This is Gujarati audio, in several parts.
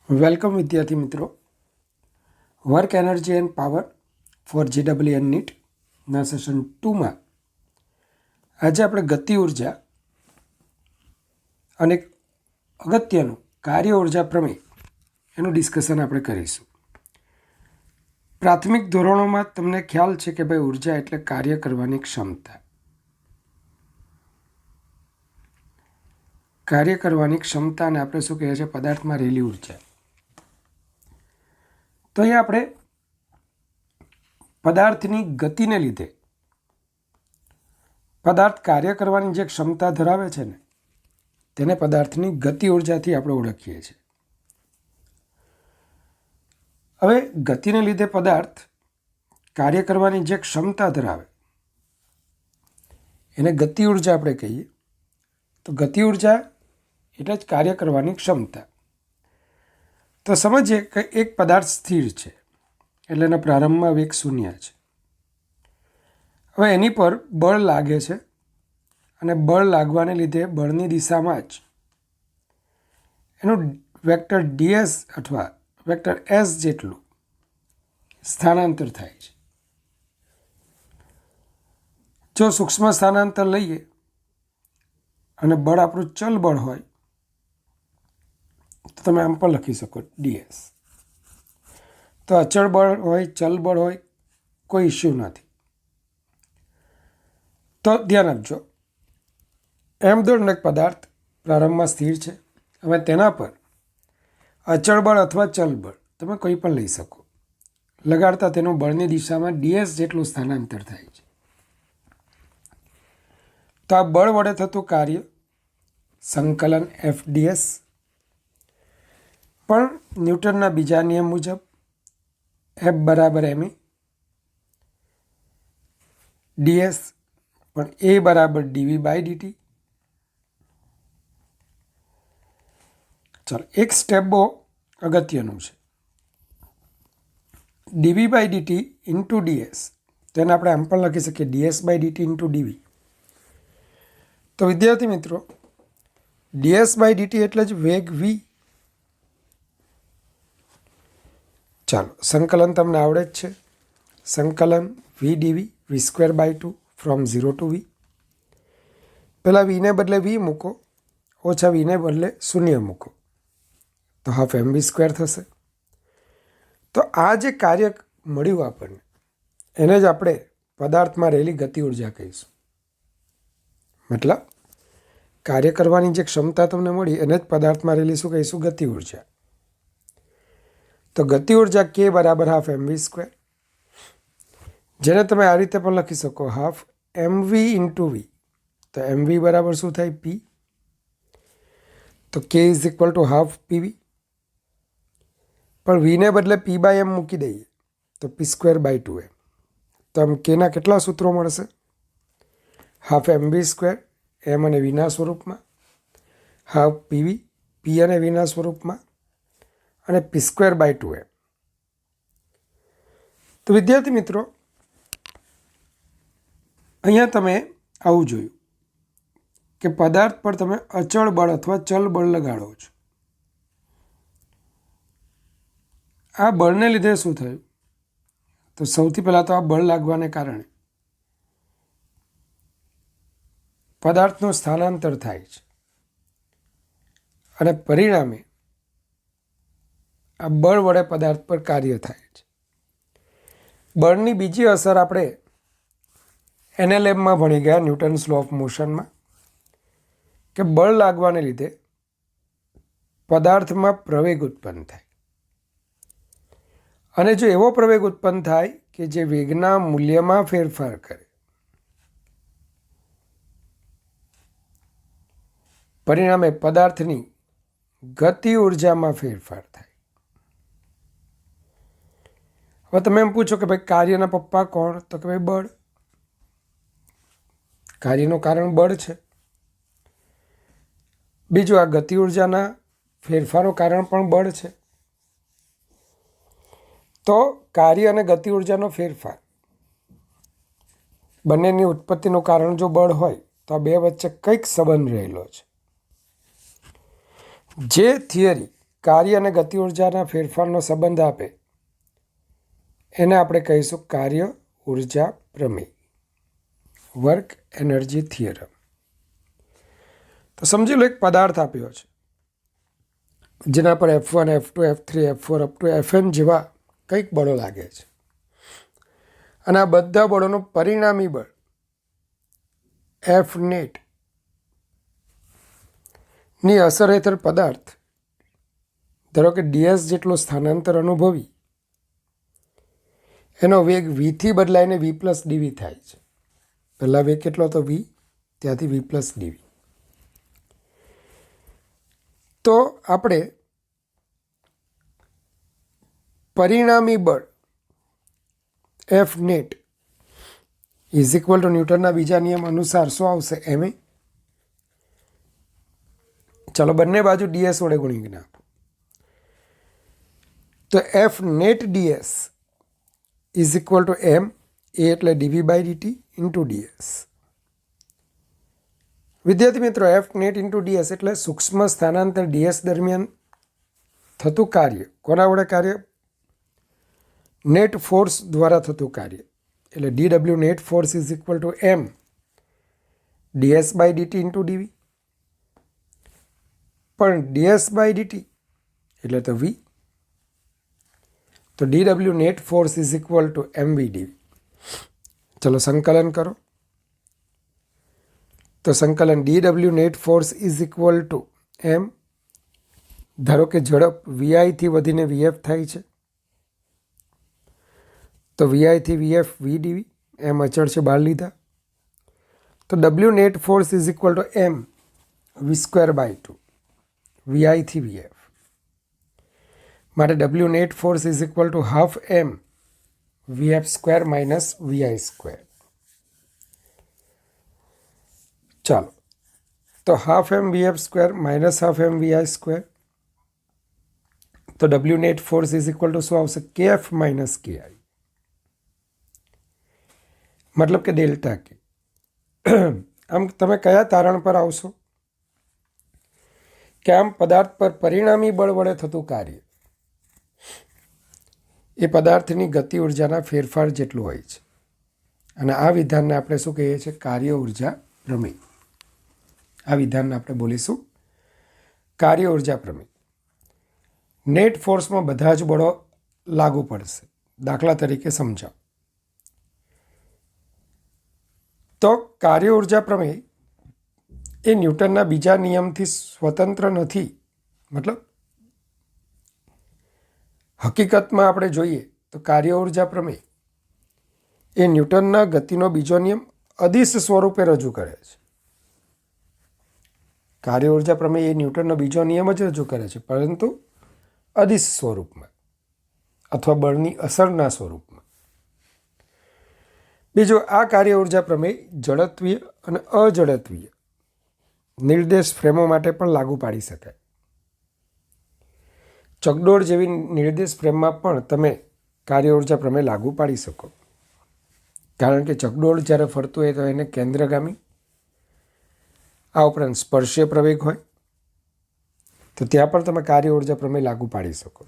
વેલકમ વિદ્યાર્થી મિત્રો. Work energy and power for GEE નીટના સેશન 2માં આજે આપણે ગતિ ઉર્જા અને અગત્યનું કાર્ય ઉર્જા પ્રમેય એનું ડિસ્કશન આપણે કરીશું. પ્રાથમિક ધોરણોમાં તમને ખ્યાલ છે કે ભાઈ ઉર્જા એટલે કાર્ય કરવાની ક્ષમતા. કાર્ય કરવાની ક્ષમતાને આપણે શું કહીએ છીએ? પદાર્થમાં રહેલી ઉર્જા. તો અહીંયા આપણે પદાર્થની ગતિને લીધે પદાર્થ કાર્ય કરવાની જે ક્ષમતા ધરાવે છે ને તેને પદાર્થની ગતિ ઉર્જાથી આપણે ઓળખીએ છીએ. હવે ગતિને લીધે પદાર્થ કાર્ય કરવાની જે ક્ષમતા ધરાવે એને ગતિ ઉર્જા આપણે કહીએ. તો ગતિ ઉર્જા એટલે જ કાર્ય કરવાની ક્ષમતા. તો સમજીએ કે એક પદાર્થ સ્થિર છે એટલે એના પ્રારંભમાં વેગ 0 છે. હવે એની પર બળ લાગે છે અને બળ લાગવાને લીધે બળની દિશામાં જ એનું વેક્ટર ds અથવા વેક્ટર s જેટલું સ્થાનાંતર થાય છે. જો સૂક્ષ્મ સ્થાનાંતર લઈએ અને બળ આપણું ચલ બળ હોય તો તમે આમ પણ લખી શકો ds. તો અચળ બળ હોય, ચલ બળ હોય, કોઈ ઇસ્યુ નથી. તો ધ્યાન આપજો, એમ દોડનો એક પદાર્થ પ્રારંભમાં સ્થિર છે. હવે તેના પર અચળ બળ અથવા ચલ બળ તમે કોઈ પણ લઈ શકો. લગાડતા તેનું બળની દિશામાં ds જેટલું સ્થાનાંતર થાય છે. તો આ બળ વડે થતું કાર્ય સંકલન FDS પણ ન્યૂટનના બીજા નિયમ મુજબ F બરાબર ma, ds પણ A બરાબર dv/dt. ચાલો, એક સ્ટેપ બહુ અગત્યનું છે. dv/dt ઇન્ટુ ds, તેને આપણે આમ પણ લખી શકીએ ds/dt ઇન્ટુ dv. તો વિદ્યાર્થી મિત્રો, ds/dt એટલે જ વેગ v. ચાલો, સંકલન તમને આવડે જ છે. સંકલન v dv v²/2 from 0 to v. પહેલાં vને બદલે v મૂકો, ઓછા vને બદલે 0 મૂકો તો હાફ mv² થશે. તો આ જે કાર્ય મળ્યું આપણને એને જ આપણે પદાર્થમાં રહેલી ગતિ ઉર્જા કહીશું. મતલબ કાર્ય કરવાની જે ક્ષમતા તમને મળી એને જ પદાર્થમાં રહેલી શું કહીશું? ગતિ ઉર્જા. તો ગતિ ઉર્જા k બરાબર હાફ mv², જેને તમે આ રીતે પણ લખી શકો હાફ mv ઇન્ટુ v. તો mv બરાબર શું થાય? p. તો k is equal to half pv. પણ vને બદલે p/m મૂકી દઈએ તો p²/2m. તો આમ kના કેટલા સૂત્રો મળશે? હાફ mv², m અને vના સ્વરૂપમાં, હાફ pv, p અને vના સ્વરૂપમાં, અને p²/2m. તો વિદ્યાર્થી મિત્રો, અહીંયા તમે આવું જોયું કે પદાર્થ પર તમે અચળ બળ અથવા ચલ બળ લગાડો છો. આ બળને લીધે શું થયું? તો સૌથી પહેલાં તો આ બળ લાગવાને કારણે પદાર્થનું સ્થાનાંતર થાય છે અને પરિણામે આ બળ વડે પદાર્થ પર કાર્ય થાય છે. બળની બીજી અસર આપણે NLMમાં ભણી ગયા, ન્યૂટન્સ લો ઓફ મોશનમાં, કે બળ લાગવાને લીધે પદાર્થમાં પ્રવેગ ઉત્પન્ન થાય. અને જો એવો પ્રવેગ ઉત્પન્ન થાય કે જે વેગના મૂલ્યમાં ફેરફાર કરે, પરિણામે પદાર્થની ગતિ ઉર્જામાં ફેરફાર થાય. હવે તમે એમ પૂછો કે ભાઈ કાર્યના પપ્પા કોણ? તો કે ભાઈ બળ. કાર્યનું કારણ બળ છે. બીજું, આ ગતિ ઉર્જાના ફેરફારો કારણ પણ બળ છે. તો કાર્ય અને ગતિ ઉર્જાનો ફેરફાર બંનેની ઉત્પત્તિનું કારણ જો બળ હોય તો આ બે વચ્ચે કંઈક સંબંધ રહેલો છે. જે થિયરી કાર્ય અને ગતિ ઉર્જાના ફેરફારનો સંબંધ આપે એને આપણે કહીશું કાર્ય ઉર્જા પ્રમેય, વર્ક એનર્જી થિયરમ. તો સમજી લો એક પદાર્થ આપ્યો છે જેના પર F1, F2, F3, F4 up to Fn જેવા કંઈક બળો લાગે છે અને આ બધા બળોનું પરિણામી બળ F નેટ ની અસર હેઠળ પદાર્થ ધારો કે ds જેટલું સ્થાનાંતર અનુભવી એનો વેગ v થી બદલાઈને v પ્લસ dv થાય છે. પહેલાં વેગ કેટલો હતો v, ત્યાંથી v પ્લસ dv. તો આપણે પરિણામી બળ F net is equal to ન્યૂટનના બીજા નિયમ અનુસાર શું આવશે ma. ચલો બંને બાજુ ds વડે ગુણી નાખો. તો F net ds is equal to m, a એટલે dv by dt into ds. વિદ્યાર્થી મિત્રો, F નેટ ઇન્ટુ ds એટલે સૂક્ષ્મ સ્થાનાંતર ds દરમિયાન થતું કાર્ય. કોના વડે કાર્ય? નેટ ફોર્સ દ્વારા થતું કાર્ય. એટલે dw net force is equal to m ds by dt into dv. પણ ds બાય dt એટલે તો v. તો dw net force is equal to mv dv. ચલો સંકલન કરો. તો સંકલન dw net force is equal to m. ધારો કે ઝડપ vi થી વધીને vf થાય છે તો vi થી vf v dv, એમ અચળ છે બહાર લીધા. તો w net force is equal to m v square by 2 vi થી vf. માટે w net force is equal to half m vf square minus vi square. ચાલો, તો half m vf square minus half m vi square. તો w net force is equal to શું આવશે? kf minus ki. મતલબ કે ડેલ્ટા કે. આમ તમે કયા તારણ પર આવશો કે આમ પદાર્થ પર પરિણામી બળ વડે થતું કાર્ય એ પદાર્થની ગતિ ઉર્જાના ફેરફાર જેટલું હોય છે. અને આ વિધાનને આપણે શું કહીએ છીએ? કાર્ય ઉર્જા પ્રમેય. આ વિધાનને આપણે બોલીશું કાર્ય ઉર્જા પ્રમેય. નેટ ફોર્સમાં બધા જ બળો લાગુ પડશે. દાખલા તરીકે સમજાવો. તો કાર્ય ઉર્જા પ્રમેય એ ન્યૂટનના બીજા નિયમથી સ્વતંત્ર નથી. મતલબ હકીકતમાં આપણે જોઈએ તો કાર્ય ઉર્જા પ્રમેય એ ન્યૂટનના ગતિનો બીજો નિયમ અદિશ સ્વરૂપે રજૂ કરે છે. કાર્ય ઉર્જા પ્રમેય એ ન્યૂટનનો બીજો નિયમ જ રજૂ કરે છે, પરંતુ અદિશ સ્વરૂપમાં અથવા બળની અસરના સ્વરૂપમાં. બીજું, આ કાર્ય ઉર્જા પ્રમેય જડત્વીય અને અજડત્વીય નિર્દેશ ફ્રેમો માટે પણ લાગુ પાડી શકાય. ચકડોળ જેવી નિર્દેશ ફ્રેમમાં પણ તમે કાર્ય ઉર્જા પ્રમેય લાગુ પાડી શકો. કારણ કે ચકડોળ જ્યારે ફરતું હોય તો એને કેન્દ્રગામી, આ ઉપરાંત સ્પર્શીય પ્રવેગ હોય, તો ત્યાં પણ તમે કાર્ય ઉર્જા પ્રમેય લાગુ પાડી શકો.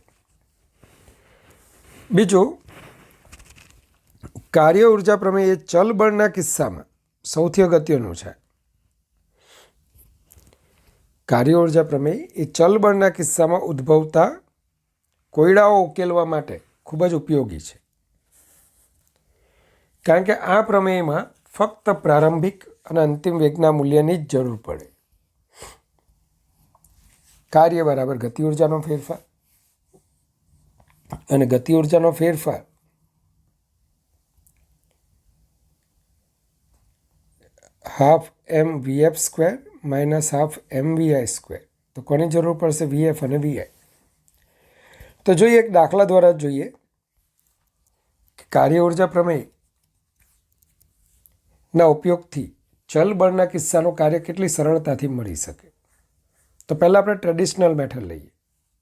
બીજું, કાર્ય ઉર્જા પ્રમેય એ ચલ બળના કિસ્સામાં સૌથી અગત્યનું છે. કાર્ય ઉર્જા પ્રમેય એ ચલ બળના કિસ્સામાં ઉદ્ભવતા કોયડાઓ ઉકેલવા માટે ખૂબ જ ઉપયોગી છે. કારણ કે આ પ્રમેયમાં ફક્ત પ્રારંભિક અને અંતિમ વેગના મૂલ્યની જ જરૂર પડે. કાર્ય બરાબર ગતિ ઉર્જાનો ફેરફાર, અને ગતિ ઉર્જાનો ફેરફાર half m vf square minus half m vi square. તો કોની જરૂર પડશે? vf અને vi. તો જોઈએ એક દાખલા દ્વારા જોઈએ કે કાર્ય ઉર્જા પ્રમેયના ઉપયોગથી ચલ બળના કિસ્સાનું કાર્ય કેટલી સરળતાથી મળી શકે. તો પહેલાં આપણે ટ્રેડિશનલ મેથડ લઈએ.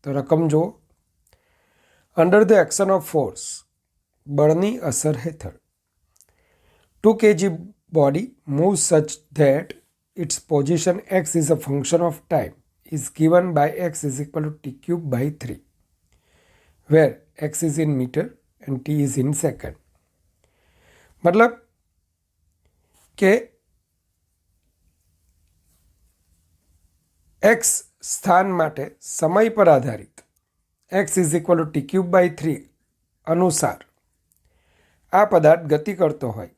તો રકમ જુઓ. Under the action of force, બળની અસર હેઠળ 2 kg body moves such that its position x is a function of time is given by x is equal to t cube by 3, where x is in meter and t is in second. मतलब કે x સ્થાન માટે સમય પર આધારિત x is equal to t cube by 3 અનુસાર આ પદાર્થ ગતિ કરતો હોય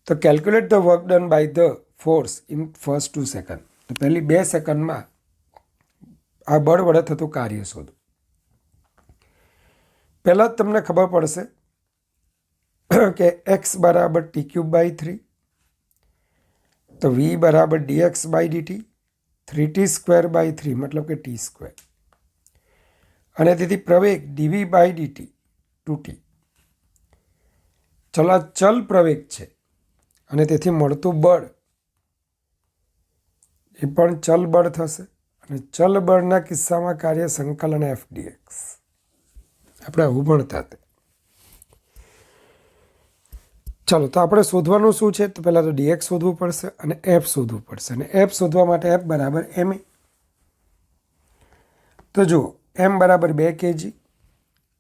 તો calculate the work done by the force in first 2 second. તો પહેલી 2 સેકન્ડમાં આ બળ વડે થતું કાર્ય શોધો. પહેલાં જ તમને ખબર પડશે કે x બરાબર ટી ક્યુબ બાય 3, તો v બરાબર dx by dt, 3t square by 3 મતલબ કે ટી સ્ક્વેર, અને તેથી પ્રવેગ dv બાય dt 2t. ચલો આ ચલ પ્રવેગ છે અને તેથી મળતું બળ એ પણ ચલ બળ થશે, અને ચલ બળના કિસ્સામાં કાર્ય સંકલન f dx. આપણે આવું ભણતા હતા. ચાલો, તો આપણે શોધવાનું શું છે? તો પહેલાં તો dx શોધવું પડશે અને f શોધવું પડશે, અને f શોધવા માટે f બરાબર ma. તો જુઓ, m બરાબર 2 kg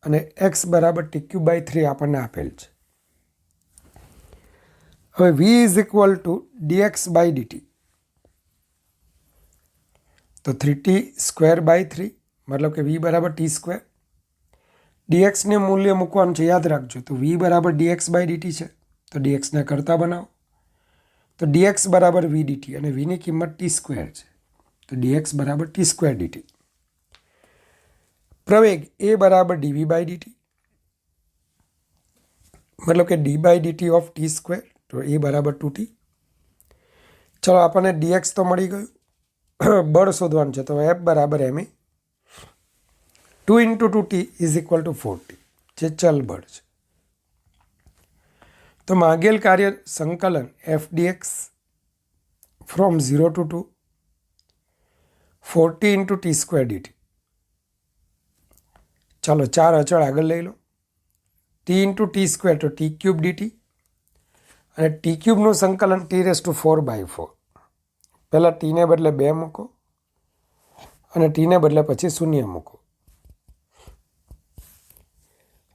અને x બરાબર ટી ક્યુબ બાય 3 આપણને આપેલ છે. હવે v is equal to dx by dt, તો 3t સ્ક્વેર બાય 3 મતલબ કે v બરાબર ટી સ્ક્વેર. dxને મૂલ્ય મૂકવાનું છે, યાદ રાખજો. તો v બરાબર dx બાય dt છે, તો dxને કરતા બનાવો. તો dx બરાબર v dt, અને vની કિંમત ટી સ્ક્વેર છે, તો dx બરાબર ટી સ્ક્વેર dt. પ્રવેગ a બરાબર dv બાય dt, મતલબ કે d by dt of t square, તો a બરાબર 2t. ચલો, આપણને dx તો મળી ગયું. બળ શોધવાનું છે, તો f બરાબર ma. 2 into 2t is equal to 4t, જે ચલ બળ છે. તો માંગેલ કાર્ય સંકલન f dx from 0 to 2 4t into t square dt. ચાલો, 4 અચળ આગળ લઈ લો. t into t square તો t cube dt, અને t ક્યુબનું સંકલન t raised to 4 by 4. પહેલાં ટીને બદલે 2 મૂકો અને ટીને બદલે પછી 0 મૂકો.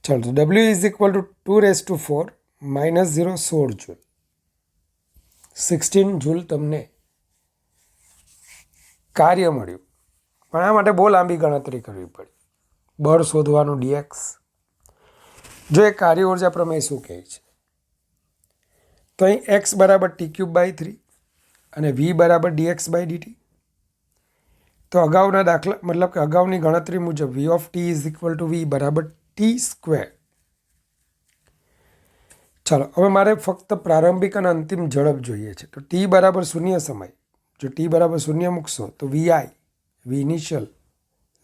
ચાલો, તો w is equal two 2 raised to 4 minus 0 16 joule. 16 joule તમને કાર્ય મળ્યું, પણ આ માટે બહુ લાંબી ગણતરી કરવી પડી. બળ શોધવાનું dx. જો એ કાર્ય ઉર્જા પ્રમેય શું કહે છે, તો અહીં x બરાબર ટી ક્યુબ બાય 3 અને v બરાબર dx બાય dt. તો અગાઉના દાખલા મતલબ કે અગાઉની ગણતરી મુજબ v of t is equal two v બરાબર ટી સ્ક્વેર. ચાલો, હવે મારે ફક્ત પ્રારંભિક અને અંતિમ ઝડપ જોઈએ છે. તો t બરાબર 0 સમય, જો t બરાબર 0 મૂકશો તો v ઇનિશિયલ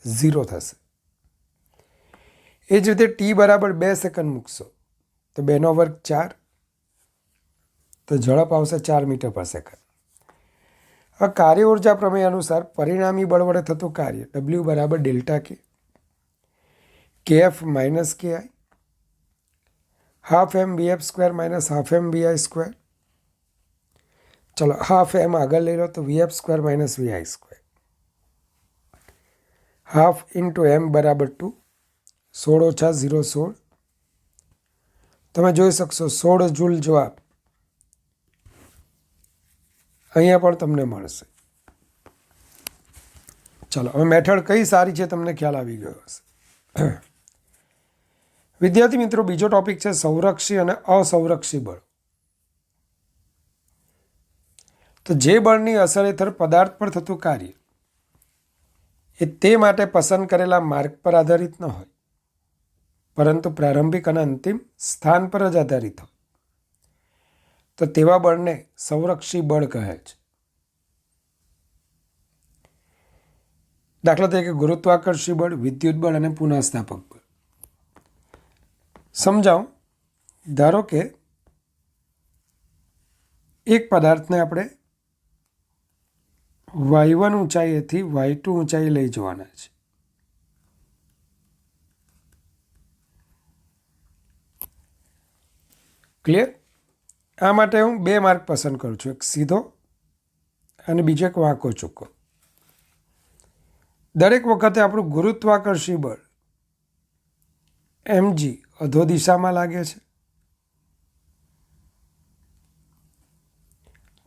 0 થશે. એ જ રીતે t બરાબર 2 સેકન્ડ મૂકશો તો 2 નો વર્ગ 4, તો ઝડપ આવશે 4 મીટર પર સેકન્ડ. હવે કાર્ય ઉર્જા પ્રમેય અનુસાર પરિણામી બળ વડે થતું કાર્ય w બરાબર delta k, kf minus ki, half m bf square minus half m bi square. ચલો, હાફ એમ આગળ લઈ લો તો vf square minus vi square. Half into m બરાબર 2, 16 ઓછા 0 16. તમે જોઈ શકશો 16 જૂલ જવાબ અહીંયા પણ તમને મળશે. ચલો, હવે મેથડ કઈ સારી છે તમને ખ્યાલ આવી ગયો હશે. વિદ્યાર્થી મિત્રો, બીજો ટોપિક છે સંરક્ષી અને અસંરક્ષી બળ. તો જે બળની અસર હેઠળ પદાર્થ પર થતું કાર્ય એ તે માટે પસંદ કરેલા માર્ગ પર આધારિત ન હોય, પરંતુ પ્રારંભિક અને અંતિમ સ્થાન પર જ આધારિત હોય, તો તેવા બળને સંરક્ષી બળ કહે છે. દાખલા તરીકે ગુરુત્વાકર્ષી બળ, વિદ્યુત બળ અને પુનઃસ્થાપક બળ. સમજાવું. ધારો કે એક પદાર્થને આપણે y1 ઊંચાઈએથી y2 ઊંચાઈ લઈ જવાના છે. ક્લિયર? આ માટે હું 2 માર્ગ પસંદ કરું છું, એક સીધો અને બીજો એક વાંકો ચૂકો. દરેક વખતે આપણું ગુરુત્વાકર્ષી બળ mg અધો દિશામાં લાગે છે.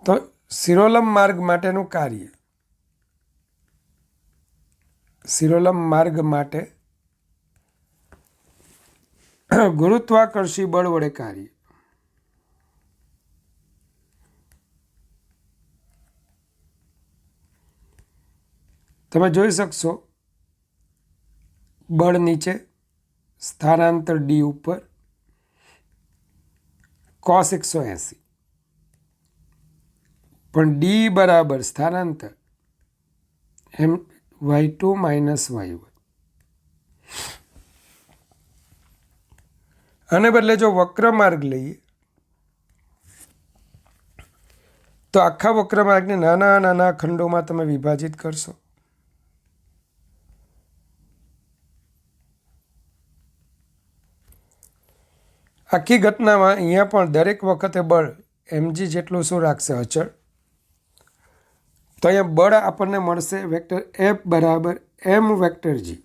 તો શિરોલંબ માર્ગ માટેનું કાર્ય, શિરોલંબ માર્ગ માટે ગુરુત્વાકર્ષી બળ વડે કાર્ય. તમે જોઈ શકશો બળ નીચે, સ્થાનાંતર ડી ઉપર, cos 180, પણ ડી બરાબર સ્થાનાંતર y2 માઇનસ y1. આને બદલે જો વક્ર માર્ગ લઈએ તો આખા વક્ર માર્ગને નાના નાના ખંડોમાં તમે વિભાજિત કરશો. આખી ઘટનામાં અહીંયા પણ દરેક વખતે બળ mg જેટલું શું રાખશે? અચળ. તો અહીંયા બળ આપણને મળશે વેક્ટર F બરાબર m વેક્ટર g.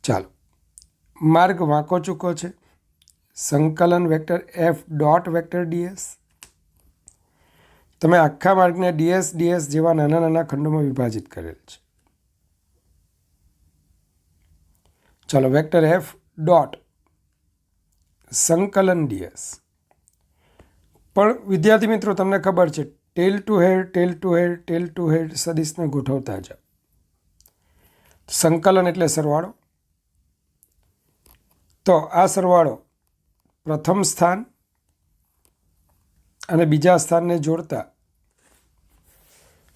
ચાલો, માર્ગ વાંકો ચૂકો છે. સંકલન vector F dot vector ds. તમે આખા માર્ગને ds ds જેવા નાના નાના ખંડોમાં વિભાજિત કરેલ છે. ચાલો, વેક્ટર F ડોટ સંકલન ds. પણ વિદ્યાર્થી મિત્રો, તમને ખબર છે ટેલ ટુ હેડ ટેલ ટુ હેડ ટેલ ટુ હેડ સદિશને ગોઠવતા જાઓ. સંકલન એટલે સરવાળો. તો આ સરવાળો પ્રથમ સ્થાન અને બીજા સ્થાનને જોડતા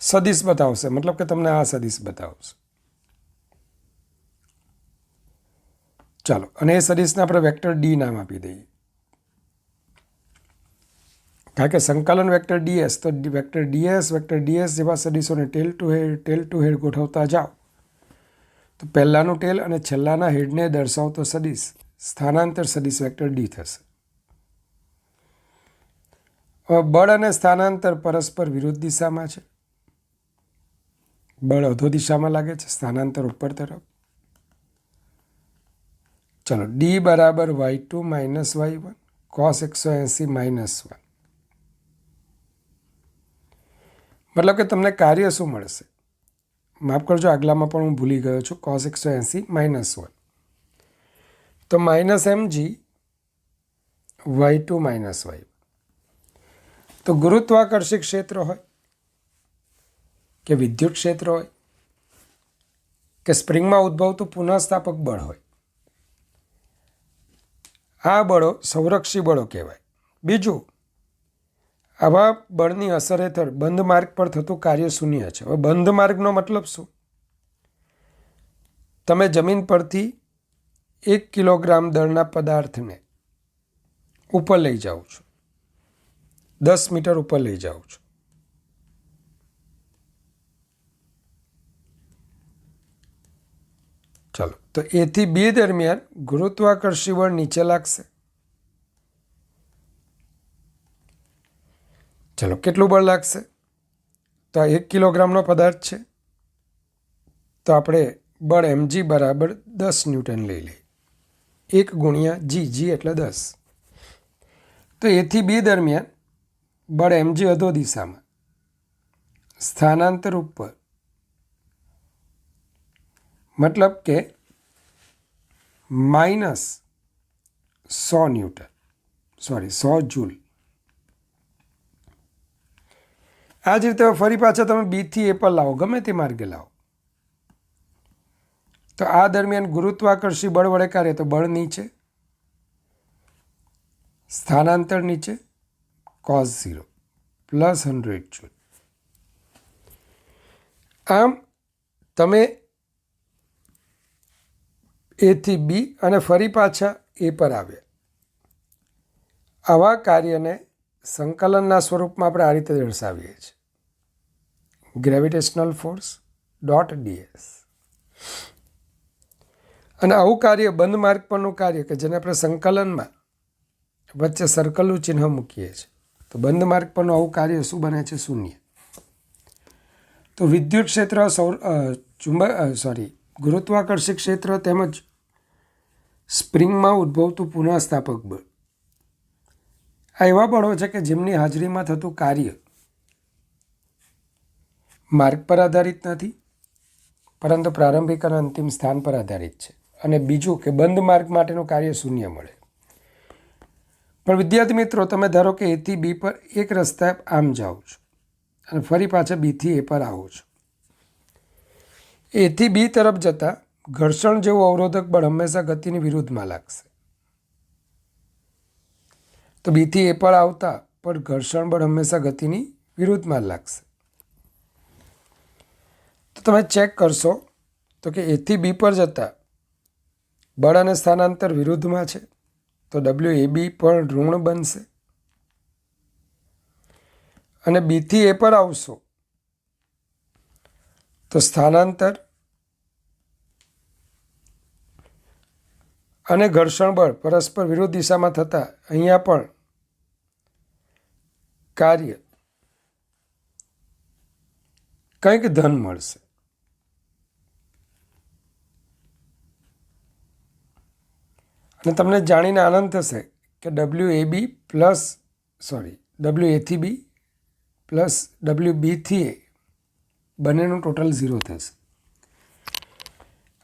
સદિશ બતાવશે, મતલબ કે તમને આ સદિશ બતાવશે. ચાલો, અને એ સદિશને આપણે વેક્ટર ડી નામ આપી દઈએ, કારણ કે સંકલન વેક્ટર ડીએસ. તો વેક્ટર ડીએસ જેવા સદિશોને ટેલ ટુ હેડ ગોઠવતા જાઓ તો પહેલાંનું ટેલ અને છેલ્લાના હેડને દર્શાવતો સદિશ સ્થાનાંતર સદિશ વેક્ટર ડી થશે. હવે બળ અને સ્થાનાંતર પરસ્પર વિરુદ્ધ દિશામાં છે. બળ અધો દિશામાં લાગે છે, સ્થાનાંતર ઉપર તરફ. ચલો, ડી બરાબર y2 minus y1 cos 180 minus 1. મતલબ કે તમને કાર્ય શું મળશે? માફ કરજો, આગલામાં પણ હું ભૂલી ગયો છું. cos 180 minus 1. તો minus mg y2 minus y1. તો ગુરુત્વાકર્ષી ક્ષેત્ર હોય કે વિદ્યુત ક્ષેત્ર હોય કે સ્પ્રિંગમાં ઉદ્ભવતું પુનઃસ્થાપક બળ હોય, આ બળો સંરક્ષી બળો કહેવાય. બીજું, આવા બળની અસર હેઠળ બંધ માર્ગ પર થતું કાર્ય શૂન્ય છે. હવે બંધ માર્ગનો મતલબ શું? તમે જમીન પરથી 1 કિલોગ્રામ દળના પદાર્થને ઉપર લઈ જાઓ છો, 10 મીટર ઉપર લઈ જાઓ છો. ચાલો, તો A થી B દરમિયાન ગુરુત્વાકર્ષી બળ નીચે લાગશે. ચલો, કેટલું બળ લાગશે? તો આ 1 કિલોગ્રામનો પદાર્થ છે, તો આપણે બળ mg બરાબર 10 ન્યૂટન લઈ લઈએ. 1 ગુણ્યા g એટલે 10. તો A થી B દરમિયાન બળ mg અધો દિશામાં, સ્થાનાંતર ઉપર, મતલબ કે માઇનસ 100 ન્યૂટન, 100 જૂલ. આ જ રીતે ફરી પાછા તમે બી થી એ પર લાવો, ગમે તે માર્ગે લાવો. તો આ દરમિયાન ગુરુત્વાકર્ષી બળ વડે કાર્ય, તો બળ નીચે, સ્થાનાંતર નીચે, cos 0 પ્લસ 100 જૂલ. આમ તમે એ થી બી અને ફરી પાછા એ પર આવ્યા. આવા કાર્યને સંકલનના સ્વરૂપમાં આપણે આ રીતે દર્શાવીએ છીએ, ગ્રેવિટેશનલ ફોર્સ ડોટ ડીએસ. અને આવું કાર્ય બંધ માર્ગ પરનું કાર્ય કે જેને આપણે સંકલનમાં વચ્ચે સર્કલનું ચિહ્ન મૂકીએ છીએ, તો બંધ માર્ગ પરનું આવું કાર્ય શું બને છે? શૂન્ય. તો વિદ્યુત ક્ષેત્ર ગુરુત્વાકર્ષી ક્ષેત્ર તેમજ સ્પ્રિંગમાં ઉદ્ભવતું પુનઃસ્થાપક બળ આ એવા બળો છે કે જેમની હાજરીમાં થતું કાર્ય માર્ગ પર આધારિત નથી, પરંતુ પ્રારંભિક અને અંતિમ સ્થાન પર આધારિત છે. અને બીજું કે બંધ માર્ગ માટેનું કાર્ય શૂન્ય મળે. પણ વિદ્યાર્થી મિત્રો, તમે ધારો કે એથી બી પર એક રસ્તા આમ જાઓ છો અને ફરી પાછા બીથી એ પર આવો છો. એથી બી તરફ જતાં ઘર્ષણ જેવું અવરોધક બળ હંમેશા ગતિની વિરુદ્ધમાં લાગશે. તો બીથી એ પર આવતા પણ ઘર્ષણ બળ હંમેશા ગતિની વિરુદ્ધમાં લાગશે. તો તમે ચેક કરશો તો કે એથી બી પર જતાં બળ અને સ્થાનાંતર વિરુદ્ધમાં છે, તો ડબલ્યુ એ બી પણ ઋણ બનશે. અને બીથી એ પર આવશો તો સ્થાનાંતર અને ઘર્ષણ બળ પરસ્પર વિરુદ્ધ દિશામાં થતાં અહીંયા પણ કાર્ય કંઈક ધન મળશે. અને તમને જાણીને આનંદ થશે કે ડબલ્યુ એથી બી પ્લસ ડબલ્યુ બીથી એ બંનેનું ટોટલ 0 થશે.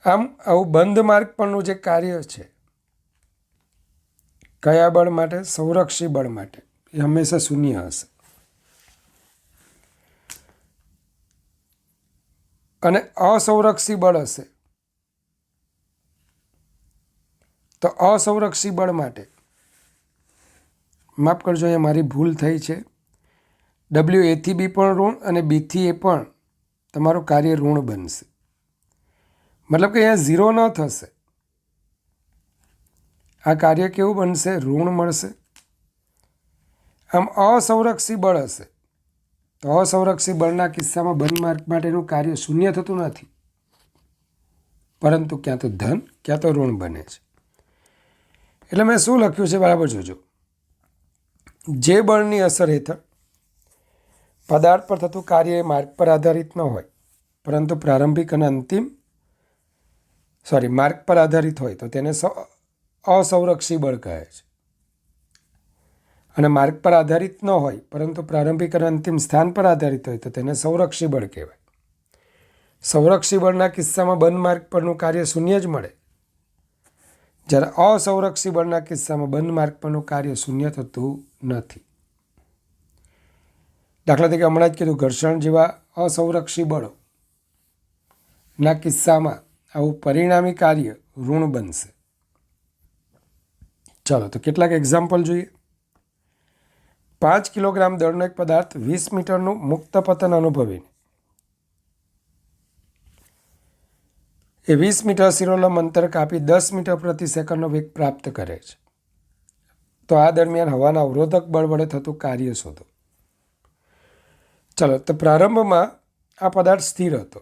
આમ આવું બંધ માર્ગ પરનું જે કાર્ય છે કયા બળ માટે? સંરક્ષી બળ માટે એ હંમેશા શૂન્ય હશે. અને અસંરક્ષી બળ હશે તો અસંરક્ષી બળ માટે, માફ કરજો અહીંયા મારી ભૂલ થઈ છે, ડબલ્યુ એથી બી પણ ઋણ અને બીથી એ પણ તમારું કાર્ય ઋણ બનશે. મતલબ કે અહીંયા 0 ન થશે. આ કાર્ય કેવું બનશે? ઋણ મળશે. આમ અસંરક્ષી બળ હશે તો અસંરક્ષી બળના કિસ્સામાં બંધ માર્ગ માટેનું કાર્ય શૂન્ય થતું નથી, પરંતુ ક્યાં તો ધન ક્યાં તો ઋણ બને છે. એટલે મેં શું લખ્યું છે બરાબર જોજો. જે બળની અસર હેઠળ પદાર્થ પર થતું કાર્ય એ માર્ગ પર આધારિત ન હોય, પરંતુ પ્રારંભિક અને માર્ગ પર આધારિત હોય તો તેને અસંરક્ષી બળ કહે છે. અને માર્ગ પર આધારિત ન હોય પરંતુ પ્રારંભિક અને અંતિમ સ્થાન પર આધારિત હોય તો તેને સંરક્ષી બળ કહેવાય. સંરક્ષી બળના કિસ્સામાં બંધ માર્ગ પરનું કાર્ય શૂન્ય જ મળે, જ્યારે અસંરક્ષી બળના કિસ્સામાં બંધ માર્ગ પરનું કાર્ય શૂન્ય થતું નથી. દાખલા તરીકે હમણાં જ કીધું, ઘર્ષણ જેવા અસંરક્ષી બળોના કિસ્સામાં આવું પરિણામી કાર્ય ઋણ બનશે. ચાલો તો કેટલાક એક્ઝામ્પલ જોઈએ. 5 કિલોગ્રામ દળનો એક પદાર્થ 20 મીટરનું મુક્ત પતન અનુભવીને એ 20 મીટર શિરોલંબ અંતર કાપી 10 મીટર પ્રતિ સેકન્ડનો વેગ પ્રાપ્ત કરે છે. તો આ દરમિયાન હવાના અવરોધક બળ વડે થતું કાર્ય શોધો. ચાલો તો પ્રારંભમાં આ પદાર્થ સ્થિર હતો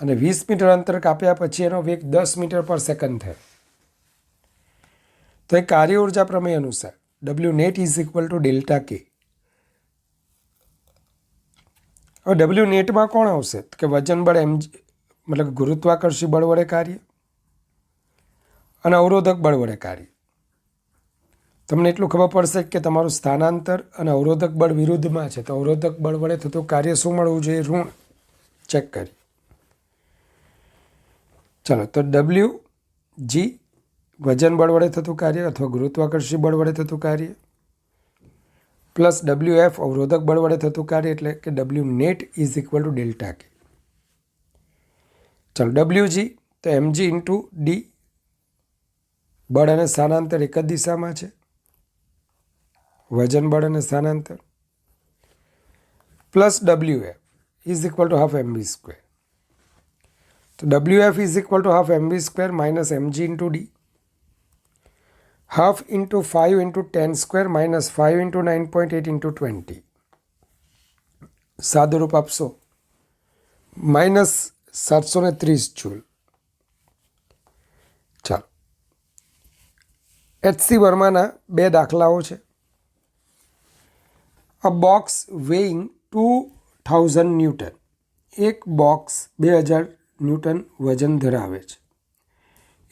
અને 20 મીટર અંતર કાપ્યા પછી એનો વેગ 10 મીટર પર સેકન્ડ થયો. તો એ કાર્ય ઉર્જા પ્રમેય અનુસાર W net is equal to delta કે. હવે ડબલ્યુ નેટમાં કોણ આવશે? તો કે વજન બળ મતલબ ગુરુત્વાકર્ષી બળ વડે કાર્ય અને અવરોધક બળ વડે કાર્ય. તમને એટલું ખબર પડશે કે તમારું સ્થાનાંતર અને અવરોધક બળ વિરુદ્ધમાં છે, તો અવરોધક બળ વડે થતું કાર્ય શું મળવું જોઈએ? ઋણ. ચેક કરીએ. ચાલો તો ડબલ્યુ જી વજન બળ વડે થતું કાર્ય અથવા ગુરુત્વાકર્ષી બળ વડે થતું કાર્ય પ્લસ ડબલ્યુ એફ અવરોધક બળ વડે થતું કાર્ય, એટલે કે W net is equal to delta કે. ચાલો ડબલ્યુ જી તો એમજી ઇન્ટુ ડી, બળ અને સ્થાનાંતર એક જ દિશામાં છે, વજન બળ અને સ્થાનાંતર plus W F is equal to half M V square. તો W F is equal to half M V square minus MG into D, half into 5 into 10 square minus 5 into 9.8 into 20. સાદું રૂપ આપશો માઇનસ 730 જૂલ. ચાલો એચસી વર્માના 2 દાખલાઓ છે. A box weighing 2000 Newton એક બોક્સ 2000 ન્યૂટન વજન ધરાવે છે.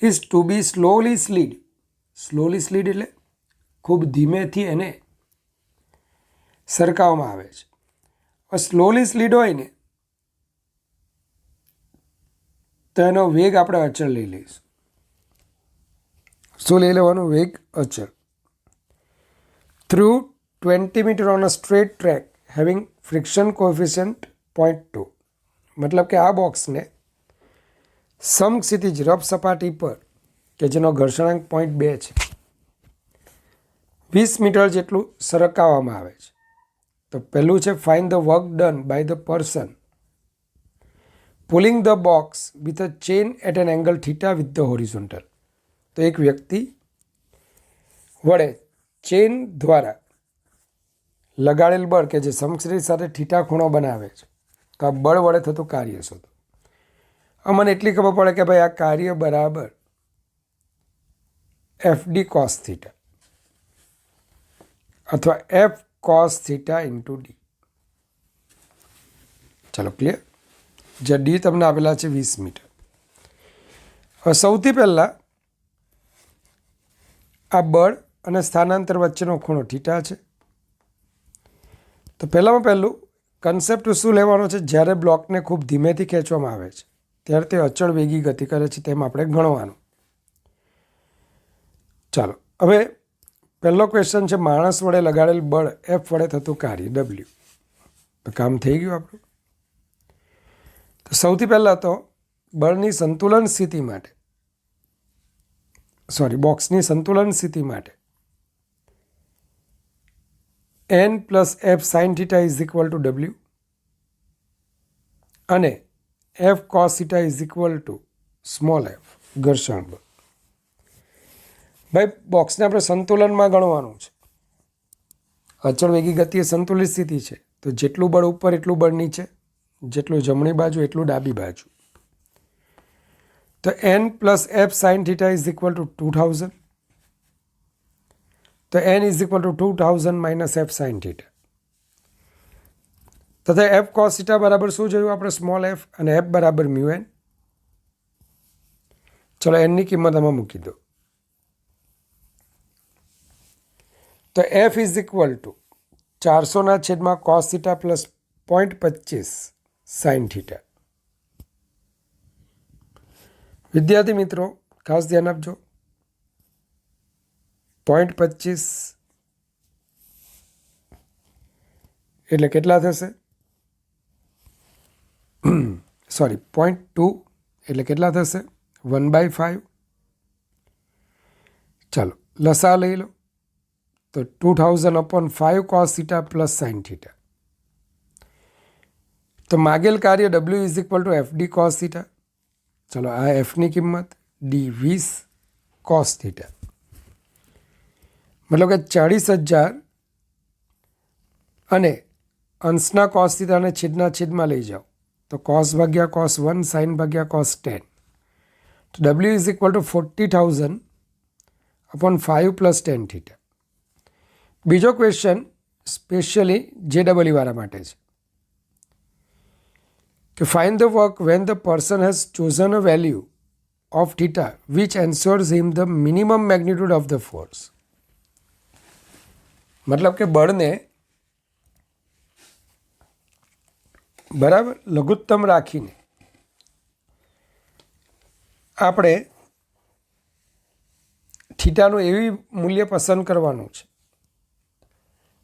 Is to be slowly slide એટલે ખૂબ ધીમેથી એને સરકાવવામાં આવે છે. સ્લોલી સ્લીડ હોય ને તો એનો વેગ આપણે અચળ લઈ લઈશું. શું લઈ લેવાનું? વેગ અચળ. Through 20 metre on a straight track having friction coefficient 0.2. મતલબ કે આ બોક્સને સમક્ષિતિજ રફ સપાટી પર કે જેનો ઘર્ષણાંક 0.2 છે 20 મીટર જેટલું સરકાવવામાં આવે છે. તો પહેલું છે find the work done by the person pulling the box with a chain at an angle theta with the horizontal. તો એક વ્યક્તિ વડે ચેન દ્વારા લગાડેલ બળ કે જે સમક્ષિતિજ સાથે થીટા ખૂણો બનાવે છે, તો આ બળ વડે થતું કાર્ય શોધો. મને એટલી ખબર પડે કે ભાઈ આ કાર્ય બરાબર FD cos થીટા અથવા F cos theta into D. ચાલો ક્લિયર. જ્યાં D તમને આપેલા છે 20 મીટર. હવે સૌથી પહેલાં આ બળ અને સ્થાનાંતર વચ્ચેનો ખૂણો થીટા છે. તો પહેલામાં પહેલું કન્સેપ્ટ શું લેવાનો છે? જ્યારે બ્લોકને ખૂબ ધીમેથી ખેંચવામાં આવે છે ત્યારે તે અચળ વેગી ગતિ કરે છે, તેમ આપણે ગણવાનું. ચાલો હવે પહેલો ક્વેશ્ચન છે માણસ વડે લગાડેલ બળ F વડે થતું કાર્ય W. તો કામ થઈ ગયું આપણું. તો સૌથી પહેલાં તો બળની સંતુલન સ્થિતિ માટે બોક્સની સંતુલન સ્થિતિ માટે N plus F sign theta is equal two W અને F cos theta is equal two small f ઘર્ષણ બળ. ભાઈ બોક્સને આપણે સંતુલનમાં ગણવાનું છે. અચળ વેગી ગતિ એ સંતુલિત સ્થિતિ છે. તો જેટલું બળ ઉપર એટલું બળ નીચે, જેટલું જમણી બાજુ એટલું ડાબી બાજુ. તો N plus F sign theta is equal two 2000. તો N is equal two 2000 minus F sine theta. તથા F cos થીટા બરાબર શું જોયું આપણે? સ્મોલ f અને F બરાબર મ્યુ n. ચલો એનની કિંમત આમાં મૂકી દો. તો F is equal two 400 cos theta plus 0.25 sine theta. વિદ્યાર્થી મિત્રો ખાસ ધ્યાન આપજો. 0.25 એટલે કેટલા થશે? 0.2 એટલે કેટલા થશે? 1/5. ચાલો લસા લઈ લો. તો 2000/5 cos theta plus sine theta. તો માગેલ કાર્ય W is equal two FD cos theta. ચલો આ Fની કિંમત D 20 cos થીટા. મતલબ કે 40,000 અને અંશના cos થીટાને છેદમાં લઈ જાઓ તો cos ભાગ્યા cos 1 sin ભાગ્યા cos 10. તો W is equal to 40,000/5 plus 10 theta. બીજો ક્વેશ્ચન સ્પેશિયલી JEE વાળા માટે છે કે find the work when the person has chosen a value of theta which ensures him the minimum magnitude of the force. મતલબ કે બળને બરાબર લઘુત્તમ રાખીને આપણે થીટાનું એવી મૂલ્ય પસંદ કરવાનું છે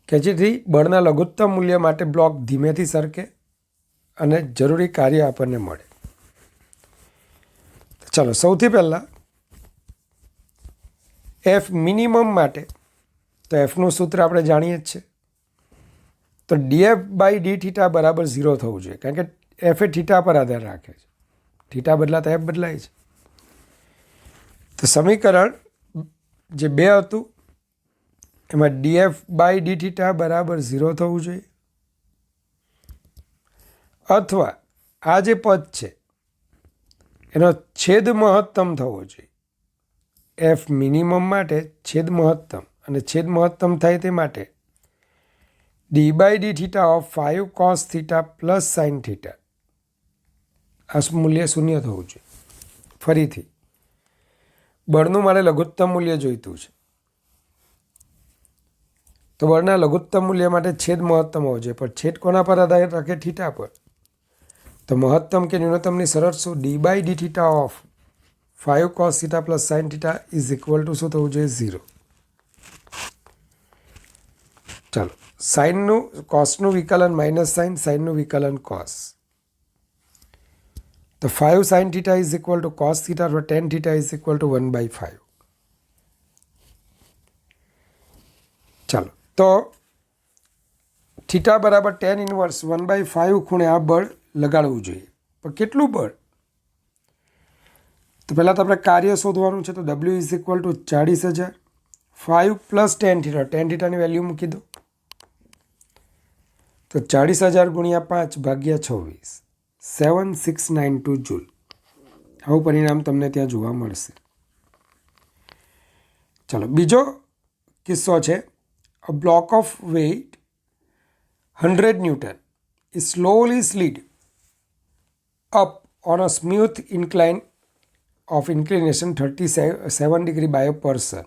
કે જેથી બળના લઘુત્તમ મૂલ્ય માટે બ્લોક ધીમેથી સરકે અને જરૂરી કાર્ય આપણને મળે. ચાલો સૌથી પહેલાં F મિનિમમ માટે તો Fનું સૂત્ર આપણે જાણીએ જ છે. તો dF/d થીટા બરાબર 0 થવું જોઈએ, કારણ કે F એ થીટા પર આધાર રાખે છે. થીટા બદલાતા F બદલાય છે. તો સમીકરણ જે 2 હતું એમાં dF/d થીટા બરાબર 0 થવું જોઈએ, અથવા આ જે પદ છે એનો છેદ મહત્તમ થવો જોઈએ. F મિનિમમ માટે છેદ મહત્તમ, અને છેદ મહત્તમ થાય તે માટે d/d theta of 5 cos theta plus sine theta આ મૂલ્ય 0 થવું જોઈએ. ફરીથી બળનું મારે લઘુત્તમ મૂલ્ય જોઈતું છે, તો બળના લઘુત્તમ મૂલ્ય માટે છેદ મહત્તમ હોવો જોઈએ. પણ છેદ કોના પર આધાર રાખે? થીટા પર. તો મહત્તમ કે ન્યૂનતમની શરત શું? d/d theta of 5 cos theta plus sign theta is equal to શું થવું જોઈએ? 0. ચાલો, સાઇનનું કોસનું વિકલન માઇનસ સાઇન, સાઇનનું વિકલન કોસ. તો 5 sine theta is equal to cos theta અથવા tan theta is equal to 1/5. ચાલો, તો થીટા બરાબર ટેન ઇનવર્સ 1/5 ખૂણે આ બળ લગાડવું જોઈએ. પણ કેટલું બળ? તો પહેલાં તો આપણે કાર્ય શોધવાનું છે. તો W is equal to 40,000, 5 plus tan theta. Tan થીટાની વેલ્યુ મૂકી દો. તો 40,000 ગુણ્યા 5 ભાગ્યા 26, 7692 જૂલ. આવું પરિણામ તમને ત્યાં જોવા મળશે. ચાલો, બીજો કિસ્સો છે. A block of weight 100 Newton is slowly slid up on a smooth incline of inclination 37 degree by a person.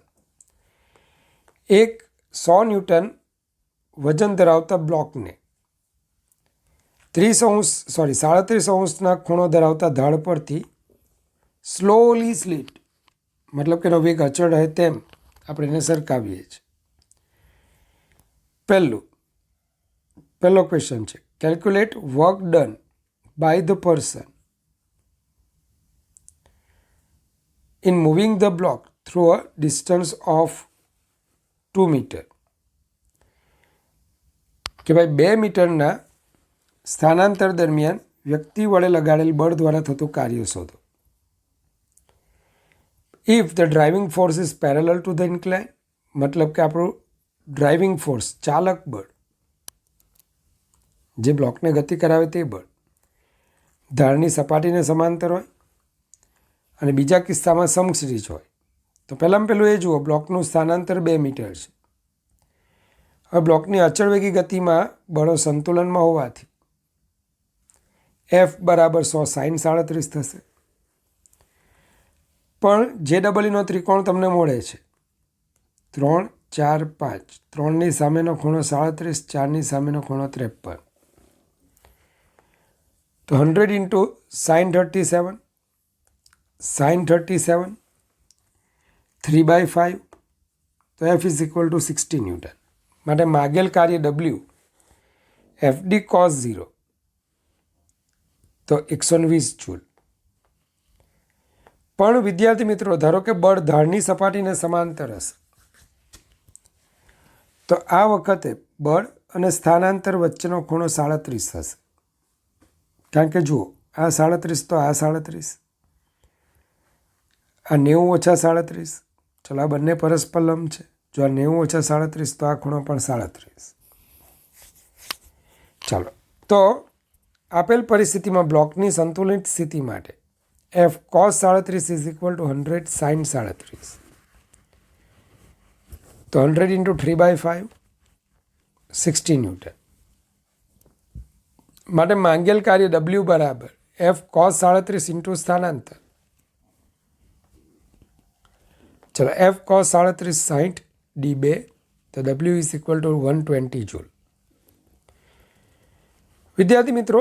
એક 100 ન્યૂટન વજન ધરાવતા બ્લોકને 37 અંશના ખૂણો ધરાવતા ઢાળ પરથી સ્લોલી સ્લીટ, મતલબ કે એનો વેગ અચળ રહે તેમ આપણે એને સરકાવીએ છીએ. પહેલો ક્વેશ્ચન છે, calculate work done by the person in moving the block through a distance of 2 metre. કે ભાઈ 2 મીટરના સ્થાનાંતર દરમિયાન વ્યક્તિ વડે લગાડેલ બળ દ્વારા થતું કાર્ય શોધો. If the driving force is parallel to the incline, મતલબ કે આપણું ડ્રાઇવિંગ ફોર્સ, ચાલક બળ, જે બ્લોકને ગતિ કરાવે તે બળ, ઢાળની સપાટીને સમાંતર હોય અને બીજા કિસ્સામાં સમક્ષિતિજ હોય. તો પહેલું એ જુઓ, બ્લોકનું સ્થાનાંતર 2 મીટર છે. હવે બ્લોકની અચળ વેગી ગતિમાં બળો સંતુલનમાં હોવાથી F બરાબર 100 સાઇન 37 થશે. પણ JEE ત્રિકોણ તમને મળે છે 3, 4, 5. 3ની સામેનો ખૂણો 37, 4ની સામેનો ખૂણો 53. તો 100 ઇન્ટુ સાઇન 37, સાઇન 37, 3/5. તો F is equal two 60 newton. માટે માગેલ કાર્ય W FD cos 0 તો 120 જૂલ. પણ વિદ્યાર્થી મિત્રો, ધારો કે બળ ઢાળની સપાટીને સમાંતર હશે, તો આ વખતે બળ અને સ્થાનાંતર વચ્ચેનો ખૂણો 37 થશે. કારણ કે જુઓ, આ 37 તો આ 37, આ 90 ઓછા 37. ચલો, આ બંને પરસ્પર લંબ છે. જો આ 90 ઓછા 37 તો આ ખૂણો પણ 37. ચાલો, તો આપેલ પરિસ્થિતિમાં બ્લોકની સંતુલિત સ્થિતિ માટે F cos 37 is equal to 100 sine 37. તો 100 ઇન્ટુ 3/5, 60 ન્યૂટન. માટે માંગેલ કાર્ય W બરાબર F cos 37 ઇન્ટુ સ્થાનાંતર. ચલો, F cos 37 60 D2, તો W is equal two 120 joule. વિદ્યાર્થી મિત્રો,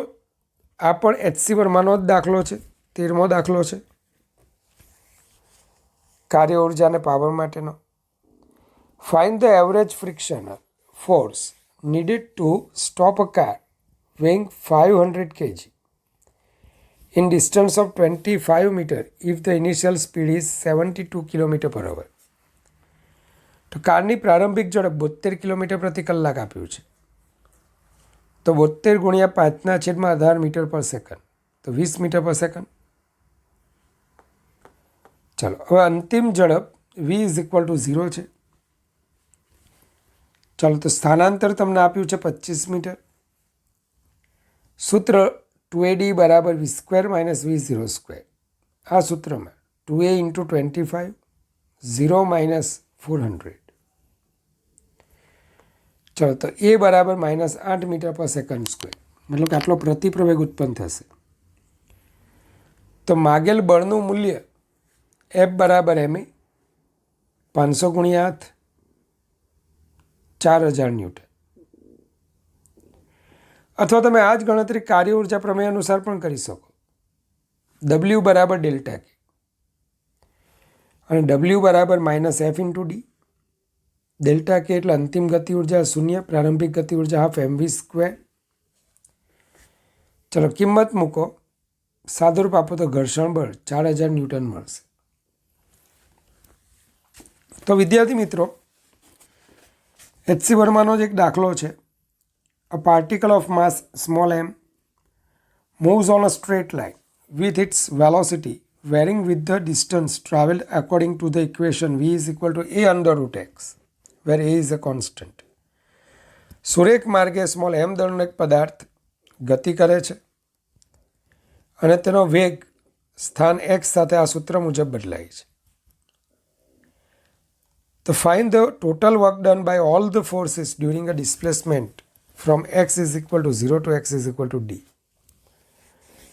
આ પણ HC વર્માનો જ દાખલો છે, 13મો દાખલો છે કાર્ય ઉર્જા અને પાવર માટેનો. Find the average frictional force needed to stop a car weighing 500 kg in distance of 25 meter if the initial speed is 72 km/h. તો કારની પ્રારંભિક ઝડપ 72 કિલોમીટર પ્રતિ કલાક આપ્યું છે. તો 72 ગુણ્યા 5/18 મીટર પર સેકન્ડ, તો 20 મીટર પર સેકન્ડ. ચાલો, હવે અંતિમ ઝડપ v ઇઝ ઇક્વલ ટુ 0 છે. ચાલો, તો સ્થાનાંતર તમને આપ્યું છે 25 મીટર. સૂત્ર 2AD બરાબર v² માઇનસ v02. આ સૂત્રમાં 2A ઇન્ટુ 25, 0 માઇનસ 400. ચલો, તો A બરાબર -8 મીટર પર સેકન્ડ સ્ક્વેર, મતલબ કે આટલો પ્રતિપ્રવેગ ઉત્પન્ન થશે. તો માગેલ બળનું મૂલ્ય F બરાબર ma 500 ગુણ્યા 8 4000 ન્યૂટન. અથવા તમે આ જ ગણતરી કાર્ય ઉર્જા પ્રમેય અનુસાર પણ કરી શકો. W બરાબર ડેલ્ટા કે અને W બરાબર minus F into D. Delta કે એટલે અંતિમ ગતિ ઉર્જા 0, પ્રારંભિક ગતિ ઉર્જા હાફ mv². ચલો કિંમત મૂકો, સાદુરૂપ આપો તો ઘર્ષણ બળ 4000 ન્યૂટન મળશે. તો વિદ્યાર્થી મિત્રો, HC વર્માનો જ એક દાખલો છે. A particle of mass small m moves on a straight line with its velocity varying with the distance travelled according to the equation v is equal to a under root x, where a is a constant. સુરેખ માર્ગે સ્મોલ m દળનો એક પદાર્થ ગતિ કરે છે અને તેનો વેગ સ્થાન x સાથે આ સૂત્ર મુજબ બદલાય છે. તો find the total work done by all the forces during a displacement from x is equal to 0 to x is equal to d.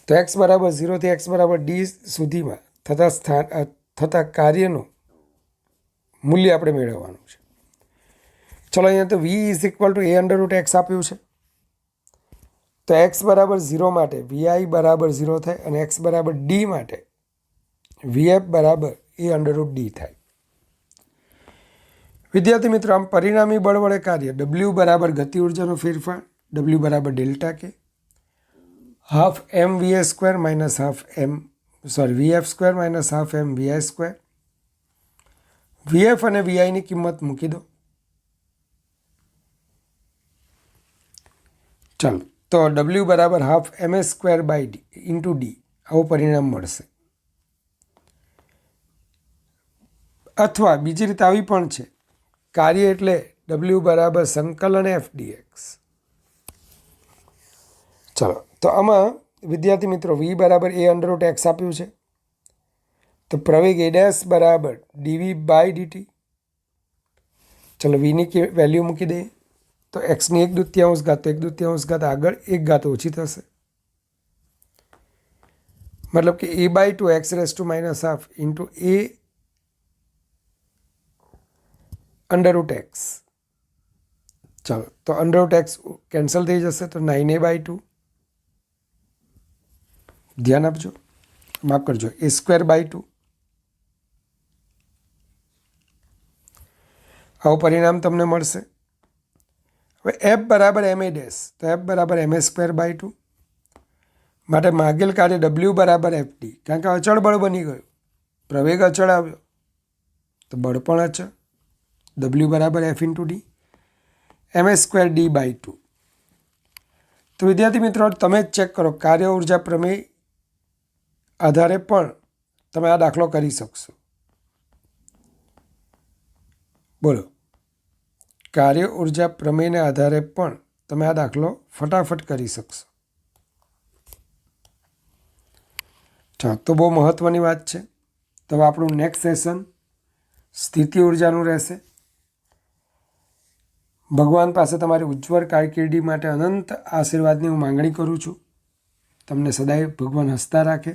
તો x બરાબર 0 થી x બરાબર d સુધીમાં થતા કાર્યનું મૂલ્ય આપણે મેળવવાનું છે. ચલો અહીંયા તો v is equal two a under root x આપ્યું છે. તો x બરાબર 0 માટે vi બરાબર 0 થાય અને x બરાબર d માટે vf બરાબર a અંડર રૂટ d થાય. વિદ્યાર્થી મિત્રો, આમ પરિણામી બળ વડે કાર્ય W બરાબર ગતિ ઉર્જાનો ફેરફાર, W બરાબર ડેલ્ટા કે, half mva² minus half vf² minus half mvi². vf અને vi ની કિંમત મૂકી દો. ચાલો, તો W બરાબર half ma² by d into d આવું પરિણામ મળશે. અથવા બીજી રીતે આવી પણ છે, કાર્ય એટલે W બરાબર સંકલન f dx. ચલો, તો આમાં વિદ્યાર્થી મિત્રો v બરાબર a અંડર રૂટ x આપ્યું છે. તો પ્રવેગ a' બરાબર dv બાય dt. ચલો, v ની વેલ્યુ મૂકી દઈએ. તો x ની 1/2 ઘાત તો 1/2 ઘાત આગળ 1 ઘાત ઓછી થશે. મતલબ કે a/2 x raise to minus half into a under root x. ચાલો, તો અંડર રૂટ x કેન્સલ થઈ જશે તો 9a/2. ધ્યાન આપજો, માફ કરજો, a²/2. આવું પરિણામ તમને મળશે. હવે f બરાબર ma', તો f બરાબર ma²/2 માટે માગેલ કાર્ય W બરાબર fd. કારણ કે અચળ બળ બની ગયું, પ્રવેગ અચળ આવ્યો તો બળ પણ અચળ. W બરાબર f ઇન્ટુ ડી, ma²d/2. તો વિદ્યાર્થી મિત્રો, તમે જ ચેક કરો, કાર્ય ઉર્જા પ્રમેય આધારે પણ તમે આ દાખલો કરી શકશો. બોલો, કાર્ય ઉર્જા પ્રમેયને આધારે પણ તમે આ દાખલો ફટાફટ કરી શકશો. ચાલો, તો બહુ મહત્ત્વની વાત છે. તો હવે આપણું નેક્સ્ટ સેશન સ્થિતિ ઉર્જાનું રહેશે. ભગવાન પાસે તમારી ઉજ્જવળ કારકિર્દી માટે અનંત આશીર્વાદની હું માંગણી કરું છું. તમને સદાય ભગવાન હસતા રાખે.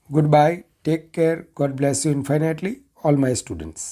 Goodbye, take care, God bless you infinitely, all my students.